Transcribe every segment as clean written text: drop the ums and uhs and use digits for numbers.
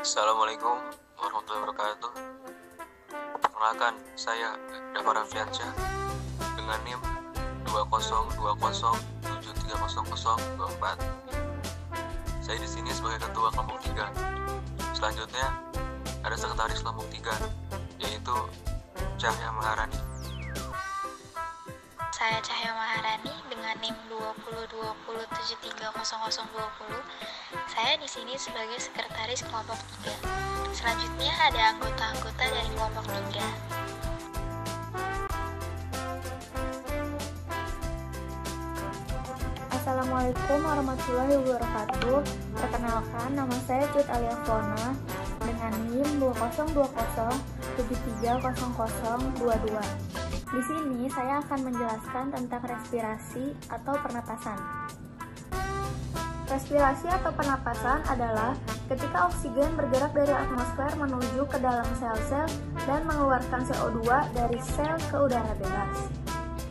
Assalamualaikum warahmatullahi wabarakatuh. Perkenalkan, saya Dava Raffiansyah dengan NIM 2020730024. Saya di sini sebagai ketua kelompok 3. Selanjutnya ada sekretaris kelompok 3, yaitu Cahya Maharani. Saya Cahya Maharani dengan NIM 2020730020. Saya di sini sebagai sekretaris kelompok 3. Selanjutnya ada anggota-anggota dari kelompok 3. Assalamualaikum warahmatullahi wabarakatuh. Perkenalkan, nama saya Cut Aliafona dengan NIM 2020730022. Di sini saya akan menjelaskan tentang respirasi atau pernapasan. Respirasi atau pernapasan adalah ketika oksigen bergerak dari atmosfer menuju ke dalam sel-sel dan mengeluarkan CO2 dari sel ke udara bebas.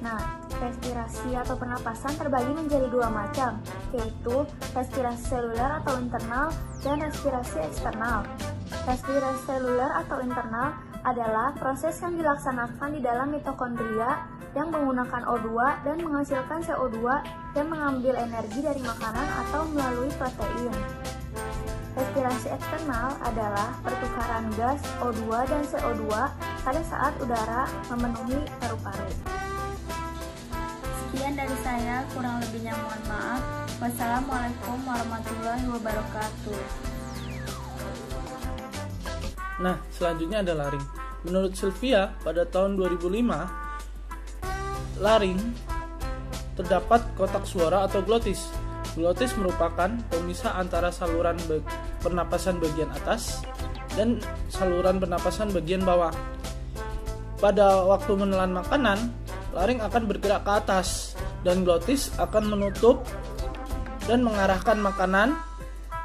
Nah, respirasi atau pernapasan terbagi menjadi dua macam, yaitu respirasi seluler atau internal dan respirasi eksternal. Respirasi seluler atau internal adalah proses yang dilaksanakan di dalam mitokondria yang menggunakan O2 dan menghasilkan CO2 yang mengambil energi dari makanan atau melalui protein. Respirasi eksternal adalah pertukaran gas O2 dan CO2 pada saat udara memenuhi paru-paru. Sekian dari saya, kurang lebihnya mohon maaf. Wassalamualaikum warahmatullahi wabarakatuh. Nah, selanjutnya ada laring. Menurut Sylvia, pada tahun 2005, laring terdapat kotak suara atau glotis. Glotis merupakan pemisah antara saluran pernapasan bagian atas dan saluran pernapasan bagian bawah. Pada waktu menelan makanan, laring akan bergerak ke atas dan glotis akan menutup dan mengarahkan makanan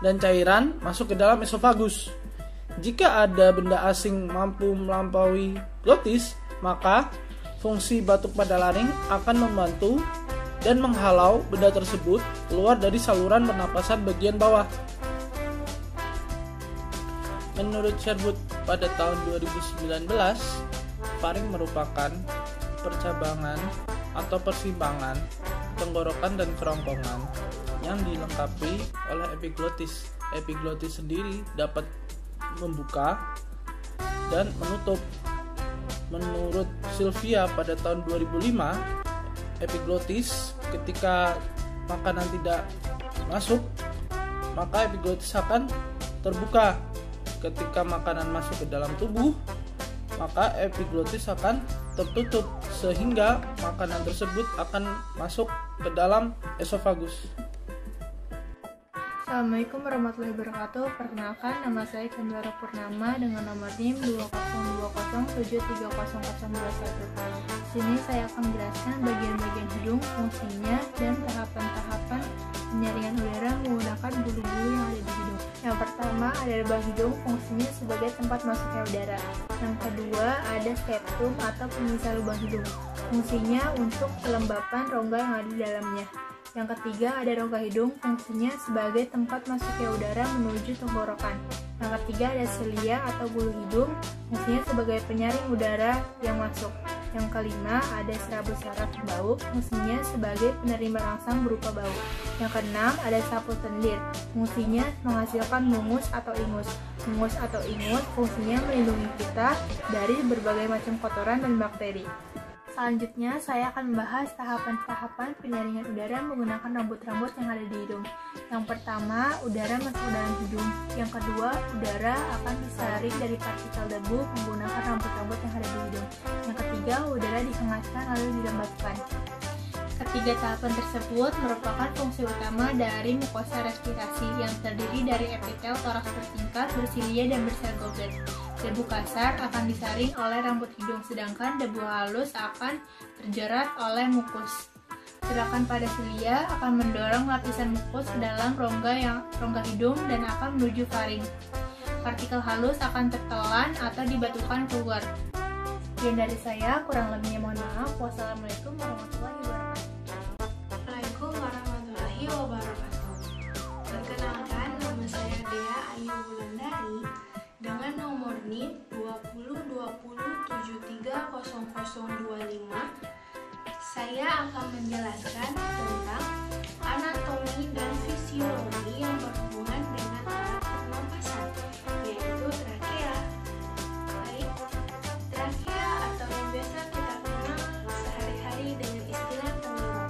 dan cairan masuk ke dalam esofagus. Jika ada benda asing mampu melampaui glotis, maka fungsi batuk pada laring akan membantu dan menghalau benda tersebut keluar dari saluran pernapasan bagian bawah. Menurut Sherwood, pada tahun 2019, faring merupakan percabangan atau persimpangan tenggorokan dan kerongkongan yang dilengkapi oleh epiglotis. Epiglotis sendiri dapat membuka dan menutup. Menurut Sylvia, pada tahun 2005, epiglotis ketika makanan tidak masuk, maka epiglotis akan terbuka. Ketika makanan masuk ke dalam tubuh, maka epiglotis akan tertutup sehingga makanan tersebut akan masuk ke dalam esofagus. Assalamualaikum warahmatullahi wabarakatuh. Perkenalkan, nama saya Chandra Purnama dengan nomor NIM 2020730021. Di sini saya akan menjelaskan bagian-bagian hidung, fungsinya, dan tahapan-tahapan penyaringan udara menggunakan bulu-bulu yang ada di hidung. Yang pertama ada lubang hidung, fungsinya sebagai tempat masuknya udara. Yang kedua ada septum atau pemisah lubang hidung, fungsinya untuk kelembapan rongga yang ada di dalamnya. Yang ketiga ada rongga hidung, fungsinya sebagai tempat masuknya udara menuju tenggorokan. Yang ketiga ada silia atau bulu hidung, fungsinya sebagai penyaring udara yang masuk. Yang kelima ada serabut saraf bau, fungsinya sebagai penerima rangsang berupa bau. Yang keenam ada sapu tendir, fungsinya menghasilkan mungus atau ingus. Mungus atau ingus fungsinya melindungi kita dari berbagai macam kotoran dan bakteri. Selanjutnya, saya akan membahas tahapan-tahapan penyaringan udara menggunakan rambut-rambut yang ada di hidung. Yang pertama, udara masuk ke dalam hidung. Yang kedua, udara akan disaring dari partikel debu menggunakan rambut-rambut yang ada di hidung. Yang ketiga, udara dihangatkan lalu dilembabkan. Ketiga tahapan tersebut merupakan fungsi utama dari mukosa respirasi yang terdiri dari epitel toraks bertingkat, bersilia, dan bersel Golgi. Debu kasar akan disaring oleh rambut hidung, sedangkan debu halus akan terjerat oleh mukus. Gerakan pada silia akan mendorong lapisan mukus ke dalam rongga hidung dan akan menuju faring. Partikel halus akan tertelan atau dibatukan keluar. Sekian dari saya, kurang lebihnya mohon maaf. Wassalamualaikum warahmatullahi wabarakatuh. Assalamualaikum warahmatullahi wabarakatuh. Perkenalkan, nama saya Dea Ayu Wulandari NIM 2020730025, saya akan menjelaskan tentang anatomi dan fisiologi yang berhubungan dengan alat pernapasan, yaitu trakea. Baik, trakea atau yang biasa kita kenal sehari-hari dengan istilah tenggorokan.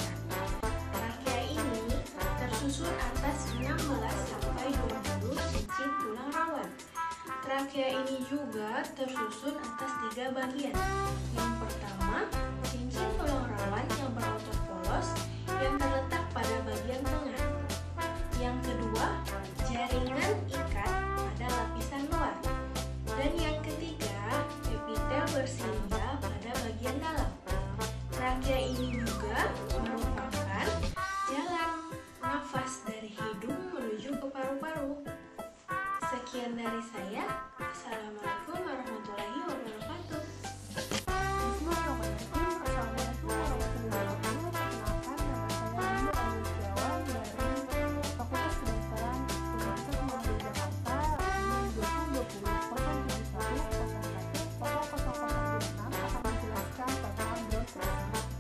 Trakea ini tersusun atas 16-20 cincin tulang rawan. Trakea ini juga tersusun atas 3 bagian. Yang pertama, cincin tulang rawan yang berotot polos yang terletak pada bagian tengah. Yang kedua, jaringan ikat pada lapisan luar. Dan yang ketiga, epitel bersilia pada bagian dalam. Trakea ini juga merupakan jalan nafas dari hidung menuju ke paru-paru. Sekian dari saya. Assalamualaikum warahmatullahi wabarakatuh. Bismillahirrahmanirrahim. Assalamualaikum warahmatullahi wabarakatuh. Perkenalkan, nama saya Winda Ayu Setiawan dari Fakultas Kedokteran Universitas Muhammadiyah Jakarta. NIM 2021 071 006 akan menjelaskan tentang bronkus.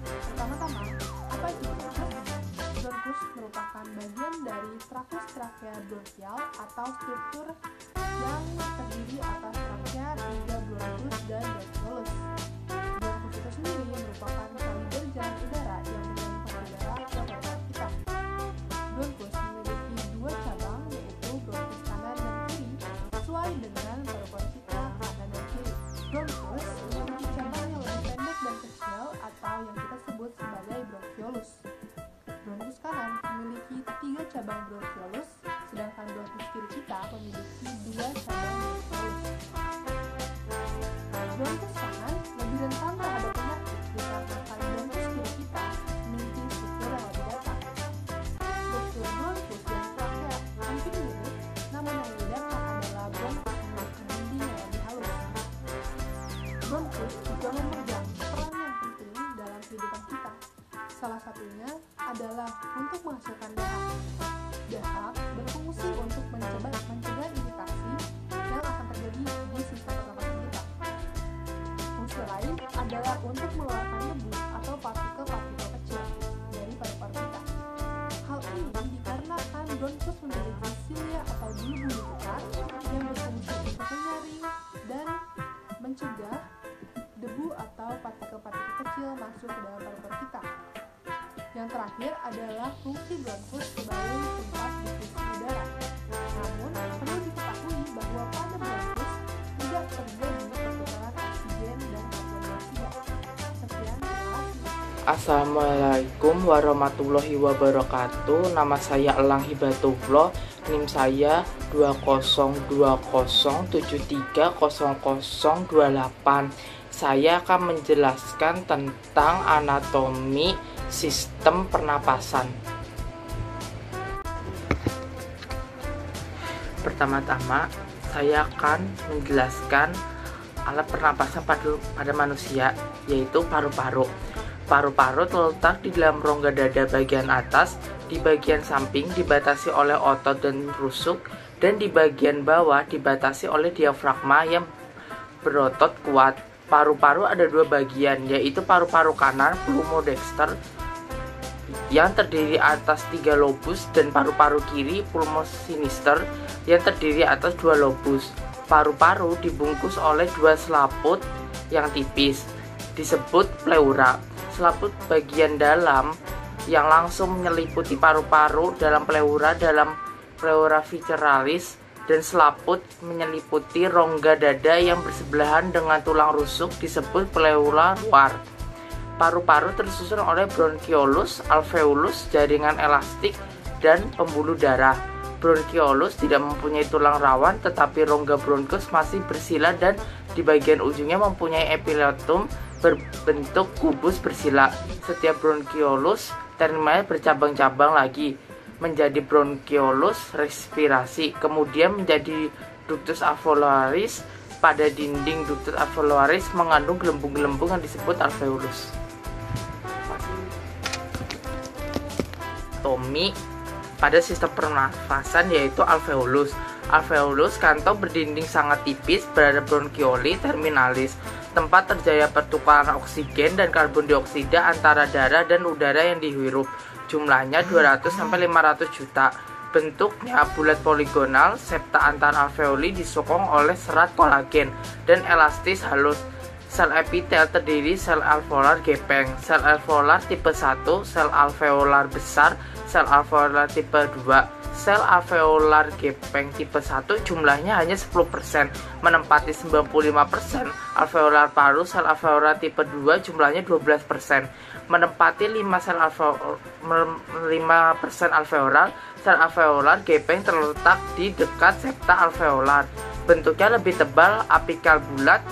Pertama-tama, apa itu bronkus? Bronkus merupakan bagian dari trakus trakea bronkial atau struktur yang terdiri atas trakea hingga bronkus dan bronkiolus. Bronkus itu sendiri merupakan kaliber jalan udara yang menyampaikan udara ke paru-paru kita. Bronkus memiliki 2 cabang, yaitu bronkus kanan dan kiri, sesuai dengan paru-paru kita kanan dan kiri. Bronkus memiliki cabang yang lebih pendek dan kecil atau yang kita sebut sebagai bronkiolus. Bronkus kanan memiliki 3 cabang bronkiolus, sedangkan bronkus kiri kita memiliki 2 cabang bronkiolus. Bronkus kanan lebih rentan terhadap penyakit dikarenakan bronkus kiri kita memiliki struktur yang lebih datar. Struktur bronkus dan trakea hampir mirip, namun yang membedakan adalah bronkus memiliki dinding yang lebih halus. Bronkus juga memegang peran yang penting dalam kehidupan kita. Salah satunya adalah untuk menghasilkan dahak. Dahak berfungsi untuk mencegah iritasi yang akan terjadi di sistem pernapasan kita. Fungsi lain adalah untuk mengeluarkan debu atau partikel-partikel kecil dari paru-paru kita. Hal ini dikarenakan bronkus memiliki silia atau bulu-bulu besar yang berfungsi untuk menyaring dan mencegah debu atau partikel-partikel kecil masuk ke dalam paru-paru kita. Yang terakhir adalah fungsi bronkus sebagai tempat difusi udara. Namun, perlu diketahui bahwa pada bronkus tidak terjadi pertukaran oksigen dan karbon dioksida. Sekian, terima kasih. Assalamualaikum warahmatullahi wabarakatuh. Nama saya Elang Hibatullah. NIM saya 2020730028. Saya akan menjelaskan tentang anatomi sistem pernapasan. Pertama-tama, saya akan menjelaskan alat pernapasan pada manusia, yaitu paru-paru. Paru-paru terletak di dalam rongga dada bagian atas, di bagian samping dibatasi oleh otot dan rusuk, dan di bagian bawah dibatasi oleh diafragma yang berotot kuat. Paru-paru ada 2 bagian, yaitu paru-paru kanan pulmodexter yang terdiri atas 3 lobus dan paru-paru kiri pulmosinister yang terdiri atas 2 lobus. Paru-paru dibungkus oleh 2 selaput yang tipis, disebut pleura. Selaput bagian dalam yang langsung menyeliputi paru-paru dalam pleura visceralis, dan selaput menyeliputi rongga dada yang bersebelahan dengan tulang rusuk disebut pleura luar. Paru-paru tersusun oleh bronkiolus, alveolus, jaringan elastik, dan pembuluh darah. Bronkiolus tidak mempunyai tulang rawan, tetapi rongga bronkus masih bersila dan di bagian ujungnya mempunyai epiletum berbentuk kubus bersila. Setiap bronkiolus terminalnya bercabang-cabang lagi menjadi bronkiolus respirasi, kemudian menjadi ductus alveolaris. Pada dinding ductus alveolaris mengandung gelembung-gelembung yang disebut alveolus. Anatomi pada sistem pernafasan, yaitu alveolus. Alveolus kantong berdinding sangat tipis berada bronchioli terminalis, tempat terjadi pertukaran oksigen dan karbon dioksida antara darah dan udara yang dihirup. Jumlahnya 200-500 juta. Bentuknya bulat poligonal, septa antar alveoli disokong oleh serat kolagen dan elastis halus. Sel epitel terdiri sel alveolar gepeng, sel alveolar tipe 1, sel alveolar besar, sel alveolar tipe 2. Sel alveolar gepeng tipe 1 jumlahnya hanya 10%, menempati 95%. Alveolar paru sel alveolar tipe 2 jumlahnya 12%, menempati 5% alveolar. Sel alveolar gepeng terletak di dekat septa alveolar. Bentuknya lebih tebal, apikal bulat,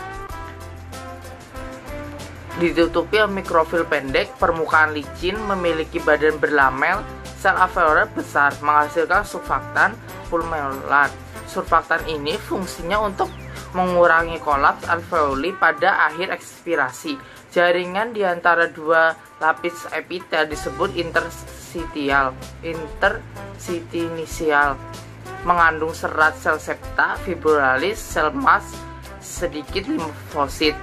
ditutupi mikrofil pendek, permukaan licin, memiliki badan berlamel. Sel alveolar besar menghasilkan surfaktan pulmonar. Surfaktan ini fungsinya untuk mengurangi kolaps alveoli pada akhir ekspirasi. Jaringan di antara dua lapis epitel disebut interstitial, mengandung serat sel septa, fibrosis, sel emas, sedikit limfosit.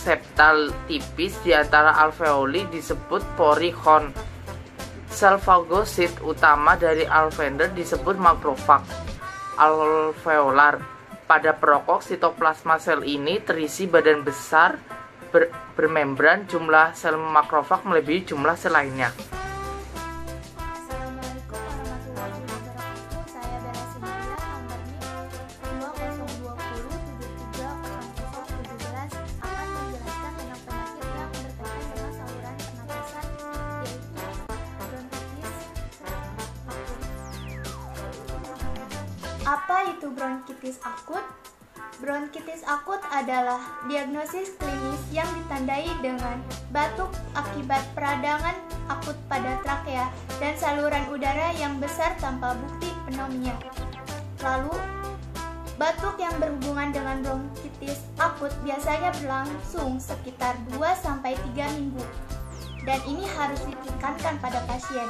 Septal tipis di antara alveoli disebut porikon. Sel fagosit utama dari alveolar disebut makrofag alveolar. Pada perokok, sitoplasma sel ini terisi badan besar bermembran. Jumlah sel makrofag melebihi jumlah sel lainnya. Assalamualaikum warahmatullahi wabarakatuh. Saya Bella Sintia, nomor NIM 2020730017 akan menjelaskan tentang penyakit yang berkaitan dengan saluran pernapasan, yaitu bronkitis akut. Apa itu bronkitis akut? Bronkitis akut adalah diagnosis klinis yang ditandai dengan batuk akibat peradangan akut pada trakea dan saluran udara yang besar tanpa bukti pneumonia. Lalu, batuk yang berhubungan dengan bronkitis akut biasanya berlangsung sekitar 2-3 minggu, dan ini harus ditekankan pada pasien.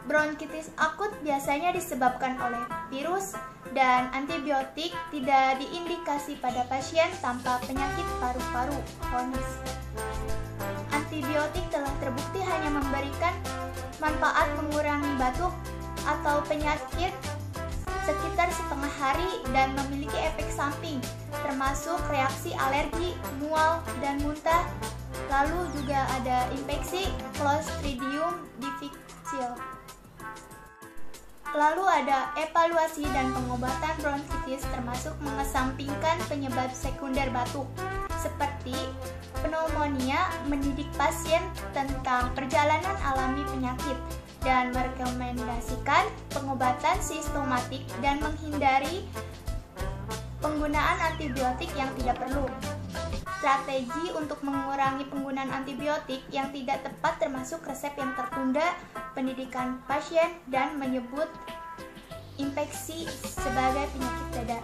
Bronkitis akut biasanya disebabkan oleh virus, dan antibiotik tidak diindikasi pada pasien tanpa penyakit paru-paru kronis. Antibiotik telah terbukti hanya memberikan manfaat mengurangi batuk atau penyakit sekitar setengah hari dan memiliki efek samping, termasuk reaksi alergi, mual, dan muntah. Lalu juga ada infeksi Clostridium difficile. Lalu ada evaluasi dan pengobatan bronkitis, termasuk mengesampingkan penyebab sekunder batuk seperti pneumonia, mendidik pasien tentang perjalanan alami penyakit, dan merekomendasikan pengobatan sistematik dan menghindari penggunaan antibiotik yang tidak perlu. Strategi untuk mengurangi penggunaan antibiotik yang tidak tepat termasuk resep yang tertunda, pendidikan pasien, dan menyebut infeksi sebagai penyakit dada.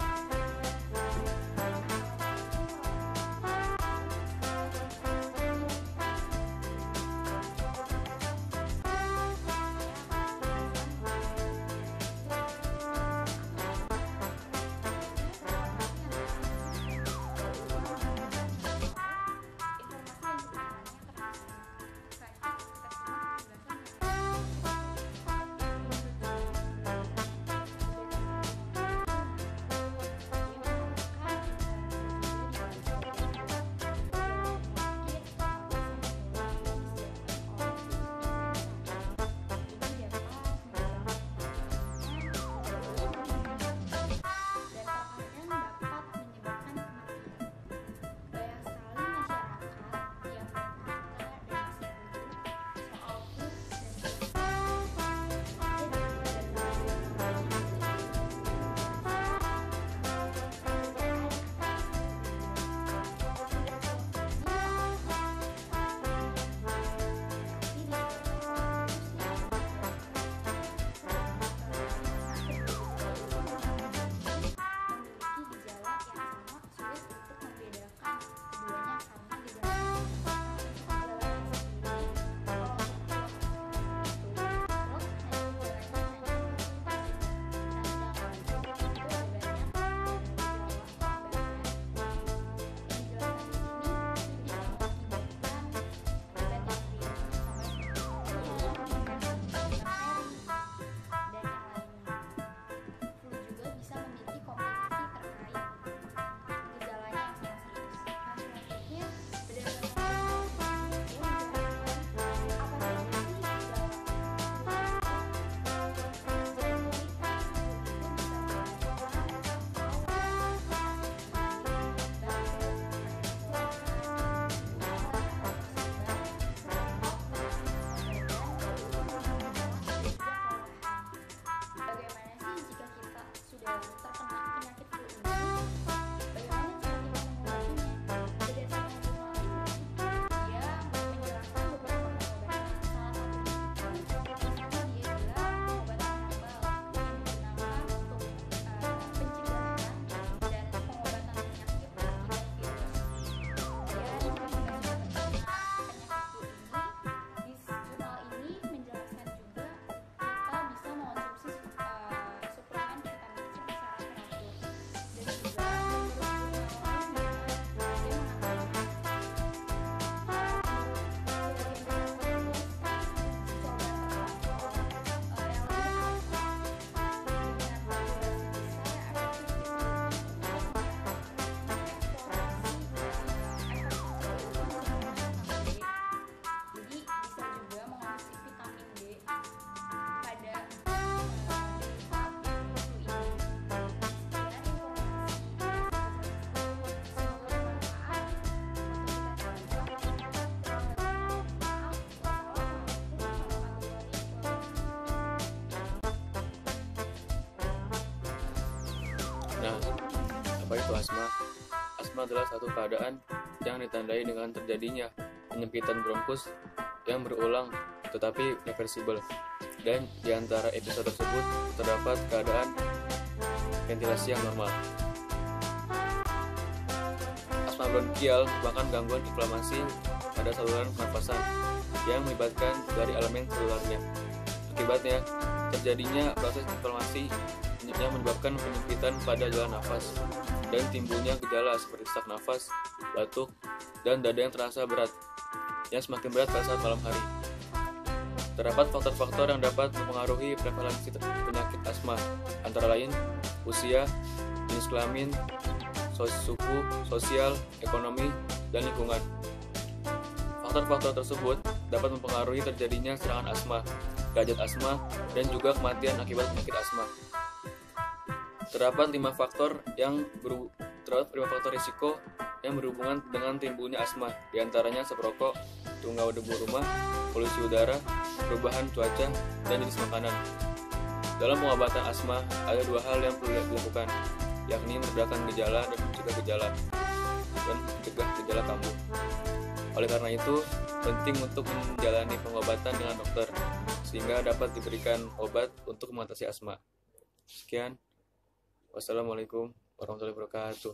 Nah, apa itu asma? Asma adalah satu keadaan yang ditandai dengan terjadinya penyempitan bronkus yang berulang tetapi reversibel. Dan di antara episode tersebut terdapat keadaan ventilasi yang normal. Asma bronkial merupakan gangguan inflamasi pada saluran pernapasan yang melibatkan dari elemen selularnya. Akibatnya, terjadinya proses inflamasi yang menyebabkan penyempitan pada jalan nafas dan timbulnya gejala seperti sesak nafas, batuk, dan dada yang terasa berat, yang semakin berat pada saat malam hari. Terdapat faktor-faktor yang dapat mempengaruhi prevalensi penyakit asma, antara lain usia, jenis kelamin, suku, sosial, ekonomi, dan lingkungan. Faktor-faktor tersebut dapat mempengaruhi terjadinya serangan asma, derajat asma, dan juga kematian akibat penyakit asma. Terdapat 5 faktor risiko yang berhubungan dengan timbulnya asma, diantaranya seperokok, tungau debu rumah, polusi udara, perubahan cuaca, dan jenis makanan. Dalam pengobatan asma, ada 2 hal yang perlu dilakukan, yakni meredakan gejala dan mencegah gejala kambuh. Oleh karena itu, penting untuk menjalani pengobatan dengan dokter, sehingga dapat diberikan obat untuk mengatasi asma. Sekian. Wassalamualaikum warahmatullahi wabarakatuh.